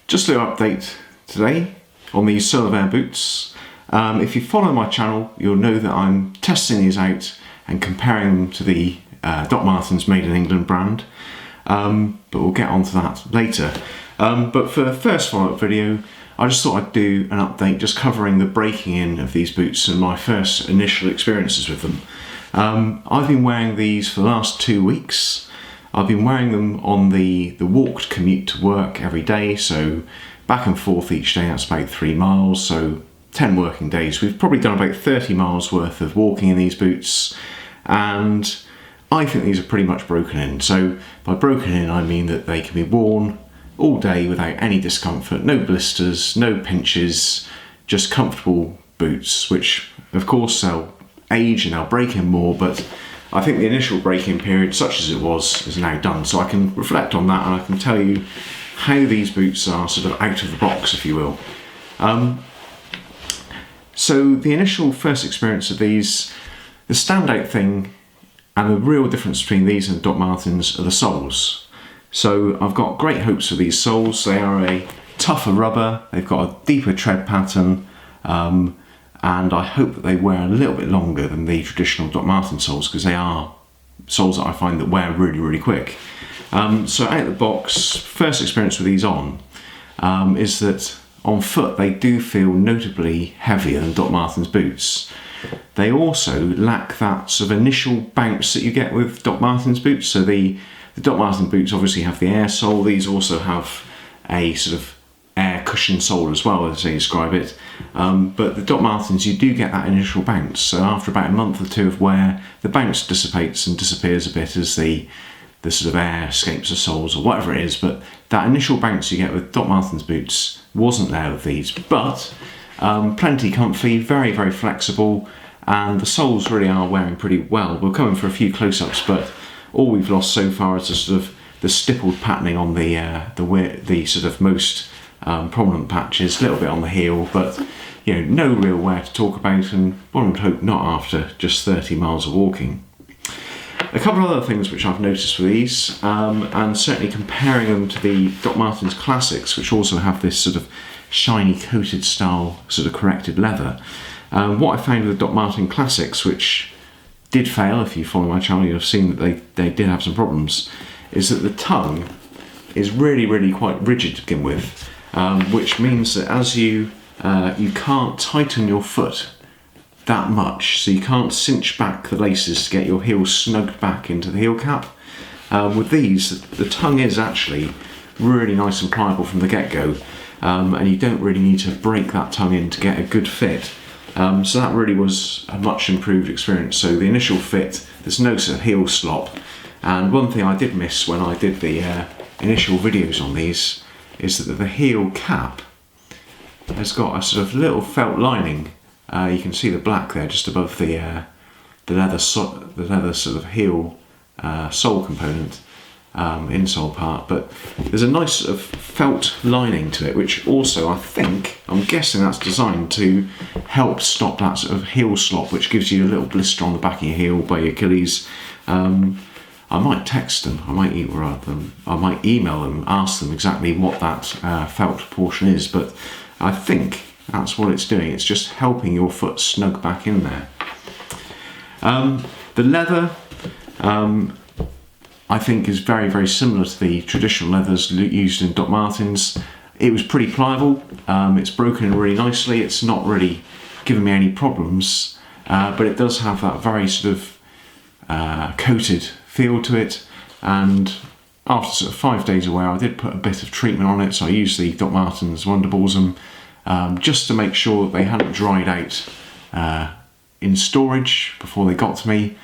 Just a little update today on these SOLVAIR boots. If you follow my channel, you'll know that I'm testing these out and comparing them to the Doc Martens Made in England brand, but we'll get onto that later. But for the first follow-up video, I just thought I'd do an update just covering the breaking in of these boots and my first initial experiences with them. I've been wearing these for the last 2 weeks. I've been wearing them on the walked commute to work every day, so back and forth each day, that's about 3 miles, so 10 working days. We've probably done about 30 miles worth of walking in these boots, and I think these are pretty much broken in. So by broken in, I mean that they can be worn all day without any discomfort, no blisters, no pinches, just comfortable boots, which of course they'll age and they'll break in more, but I think the initial break-in period, such as it was, is now done. So I can reflect on that and I can tell you how these boots are sort of out of the box, if you will. So the initial first experience of these, the standout thing and the real difference between these and Doc Martens are the soles. So I've got great hopes for these soles. They are a tougher rubber, they've got a deeper tread pattern, and I hope that they wear a little bit longer than the traditional Doc Marten soles, because they are soles that I find that wear really, really quick. So out of the box, first experience with these on, is that on foot they do feel notably heavier than Doc Martens boots. They also lack that sort of initial bounce that you get with Doc Martens boots. So the Doc Marten boots obviously have the air sole. These also have a sort of air cushion sole as well, as they describe it. But the Doc Martens, you do get that initial bounce. So after about a month or two of wear, the bounce dissipates and disappears a bit as the sort of air escapes the soles or whatever it is. But that initial bounce you get with Doc Martens boots wasn't there with these. But plenty comfy, very, very flexible, and the soles really are wearing pretty well. We'll come in for a few close-ups, but all we've lost so far is the sort of the stippled patterning on the sort of most prominent patches, a little bit on the heel, but you know, no real wear to talk about, and one would hope not after just 30 miles of walking. A couple of other things which I've noticed with these, and certainly comparing them to the Doc Martens Classics, which also have this sort of shiny coated style sort of corrected leather. What I found with the Doc Marten Classics, which did fail, if you follow my channel you'll have seen that they did have some problems, is that the tongue is really, really quite rigid to begin with, which means that as you can't tighten your foot that much, so you can't cinch back the laces to get your heel snugged back into the heel cap. With these, the tongue is actually really nice and pliable from the get-go, and you don't really need to break that tongue in to get a good fit. So that really was a much improved experience. So the initial fit, there's no sort of heel slop, and one thing I did miss when I did the initial videos on these is that the heel cap has got a sort of little felt lining. You can see the black there just above the leather sort of heel sole component, insole part, but there's a nice sort of felt lining to it, which also I'm guessing that's designed to help stop that sort of heel slop, which gives you a little blister on the back of your heel by your Achilles. I might text them, I might email them, ask them exactly what that felt portion is, but I think that's what it's doing. It's just helping your foot snug back in there. The leather, I think, is very, very similar to the traditional leathers used in Doc Martens. It was pretty pliable, it's broken in really nicely, it's not really given me any problems, but it does have that very sort of coated feel to it, and after sort of 5 days of wear I did put a bit of treatment on it. So I used the Doc Martens Wonder Balsam just to make sure that they hadn't dried out in storage before they got to me.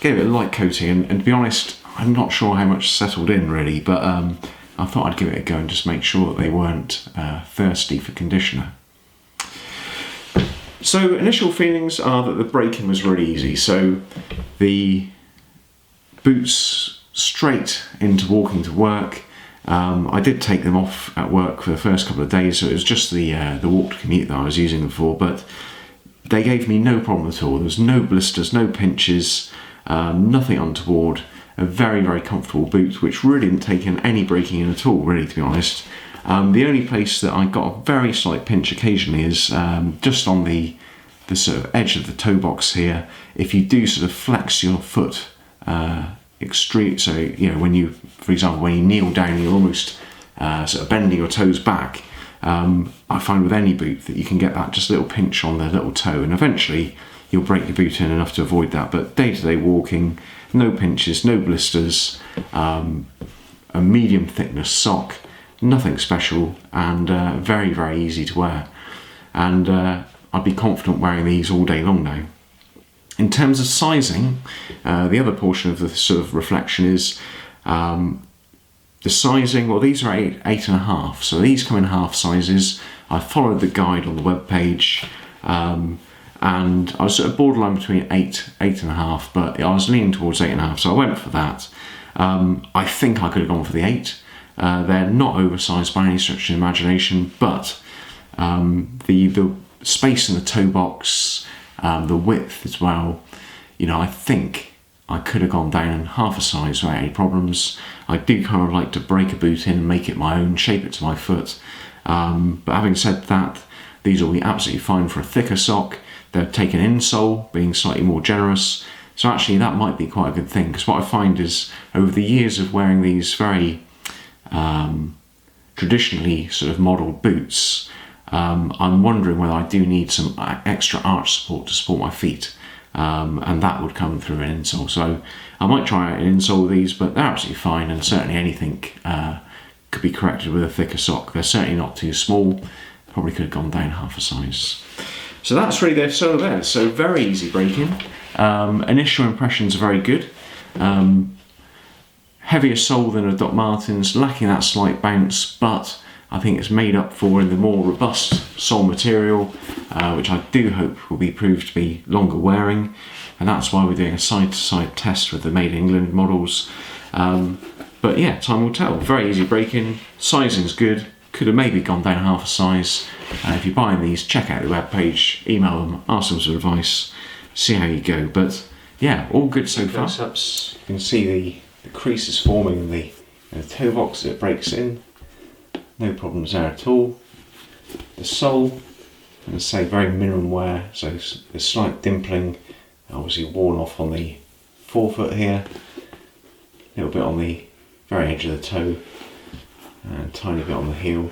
Gave it a light coating, and to be honest, I'm not sure how much settled in really, but I thought I'd give it a go and just make sure that they weren't thirsty for conditioner. So initial feelings are that the break-in was really easy. So the boots straight into walking to work. I did take them off at work for the first couple of days, so it was just the walked commute that I was using them for, but they gave me no problem at all. There was no blisters, no pinches, nothing untoward. A very, very comfortable boot, which really didn't take in any breaking in at all, really, to be honest. The only place that I got a very slight pinch occasionally is just on the sort of edge of the toe box here. If you do sort of flex your foot extreme, so you know, when you, for example, when you kneel down, you're almost sort of bending your toes back. I find with any boot that you can get that just little pinch on the little toe, and eventually you'll break your boot in enough to avoid that. But day-to-day walking, no pinches, no blisters, a medium thickness sock, nothing special, and very, very easy to wear. And I'd be confident wearing these all day long now. In terms of sizing, the other portion of the sort of reflection is the sizing. Well, these are 8.5, so these come in half sizes. I followed the guide on the web page, and I was sort of borderline between 8.5, but I was leaning towards 8.5, so I went for that. I think I could have gone for the 8. They're not oversized by any stretch of the imagination, but the space in the toe box, the width as well, you know, I think I could have gone down half a size without any problems. I do kind of like to break a boot in and make it my own, shape it to my foot. But having said that, these will be absolutely fine for a thicker sock. They're taken insole, being slightly more generous. So actually that might be quite a good thing, because what I find is over the years of wearing these very traditionally sort of modelled boots, I'm wondering whether I do need some extra arch support to support my feet, and that would come through an insole. So I might try out an insole of these, but they're absolutely fine, and certainly anything could be corrected with a thicker sock. They're certainly not too small, probably could have gone down half a size. So that's really their SOLVAIR. So very easy break-in. Initial impressions are very good. Heavier sole than a Doc Martens, lacking that slight bounce, but I think it's made up for in the more robust sole material, which I do hope will be proved to be longer wearing, and that's why we're doing a side-to-side test with the Made in England models. But yeah, time will tell. Very easy break-in, sizing's good, could have maybe gone down half a size. If you're buying these, check out the webpage, email them, ask them some advice, see how you go. But yeah, all good so far. You can see the creases forming in the toe box as it breaks in. No problems there at all. The sole, as I say, very minimum wear, so the slight dimpling, obviously worn off on the forefoot here, a little bit on the very edge of the toe, and a tiny bit on the heel.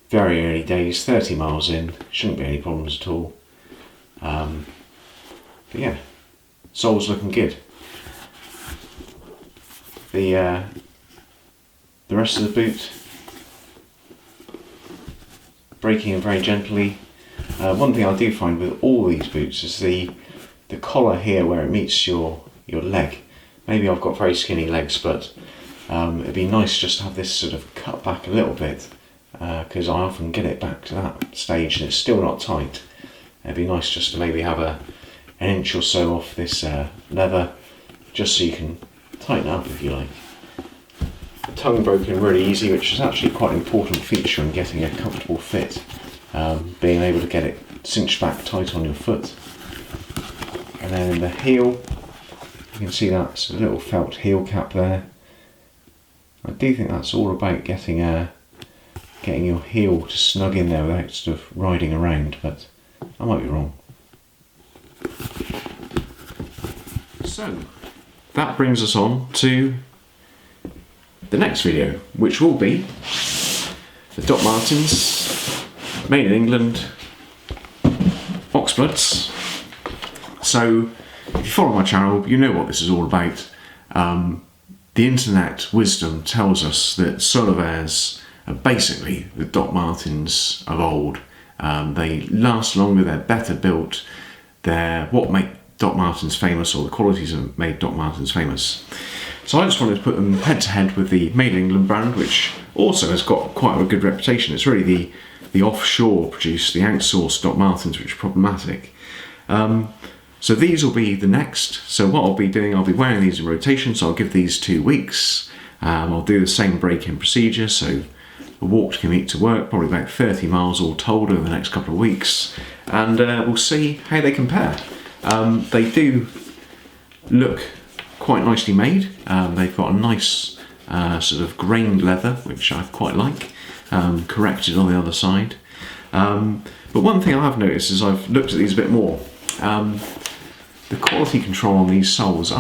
Very early days, 30 miles in, shouldn't be any problems at all. But yeah, sole's looking good. The rest of the boot, breaking in very gently. One thing I do find with all these boots is the collar here where it meets your leg. Maybe I've got very skinny legs, but it'd be nice just to have this sort of cut back a little bit, because I often get it back to that stage and it's still not tight. It'd be nice just to maybe have an inch or so off this leather, just so you can tighten up if you like. The tongue broken really easy, which is actually quite an important feature in getting a comfortable fit, being able to get it cinched back tight on your foot. And then in the heel, you can see that's a little felt heel cap there. I do think that's all about getting your heel to snug in there without sort of riding around, but I might be wrong. So that brings us on to the next video, which will be the Doc Martens, Made in England, Oxbloods. So if you follow my channel, you know what this is all about. The internet wisdom tells us that SOLVAIRs are basically the Doc Martens of old. They last longer, they're better built, they're what make Doc Martens famous, or the qualities that made Doc Martens famous. So I just wanted to put them head to head with the Made in England brand, which also has got quite a good reputation. It's really the offshore produced, the outsourced Doc Martens, which are problematic. So these will be the next. So what I'll be doing, I'll be wearing these in rotation, so I'll give these 2 weeks. I'll do the same break-in procedure, so a walk to commute to work, probably about 30 miles all told over the next couple of weeks, and we'll see how they compare. They do look quite nicely made. They've got a nice sort of grained leather, which I quite like. corrected on the other side. But one thing I've noticed as I've looked at these a bit more, the quality control on these soles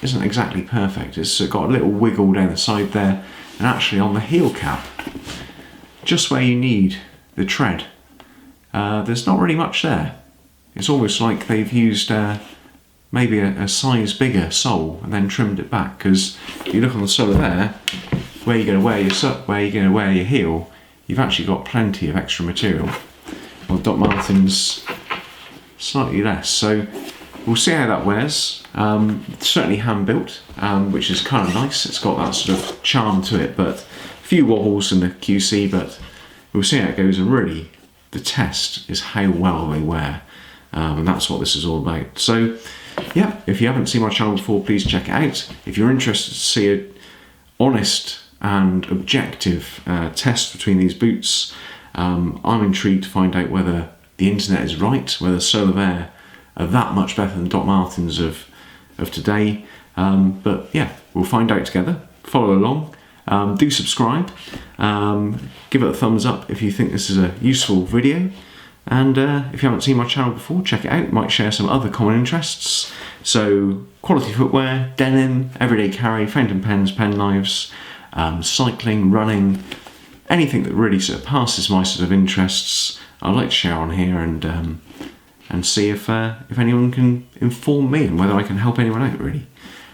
isn't exactly perfect. It's got a little wiggle down the side there, and actually on the heel cap, just where you need the tread, there's not really much there. It's almost like they've used maybe a size bigger sole and then trimmed it back, because if you look on the SOLVAIR, where you're going to wear your heel, you've actually got plenty of extra material. Well, Doc Martens slightly less, so we'll see how that wears. Certainly hand built, which is kind of nice. It's got that sort of charm to it, but a few wobbles in the QC, but we'll see how it goes. And really, the test is how well they wear, and that's what this is all about. So yeah, if you haven't seen my channel before, please check it out. If you're interested to see an honest and objective test between these boots, I'm intrigued to find out whether the internet is right, whether SOLVAIR are that much better than Doc Martens of today. But yeah, we'll find out together. Follow along. Do subscribe. Give it a thumbs up if you think this is a useful video. And if you haven't seen my channel before, check it out. Might share some other common interests. So quality footwear, denim, everyday carry, fountain pens, pen knives, cycling, running, anything that really sort of passes my sort of interests, I'd like to share on here, and see if anyone can inform me and whether I can help anyone out, really.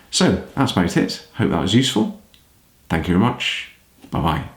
So that's about it. Hope that was useful. Thank you very much. Bye bye.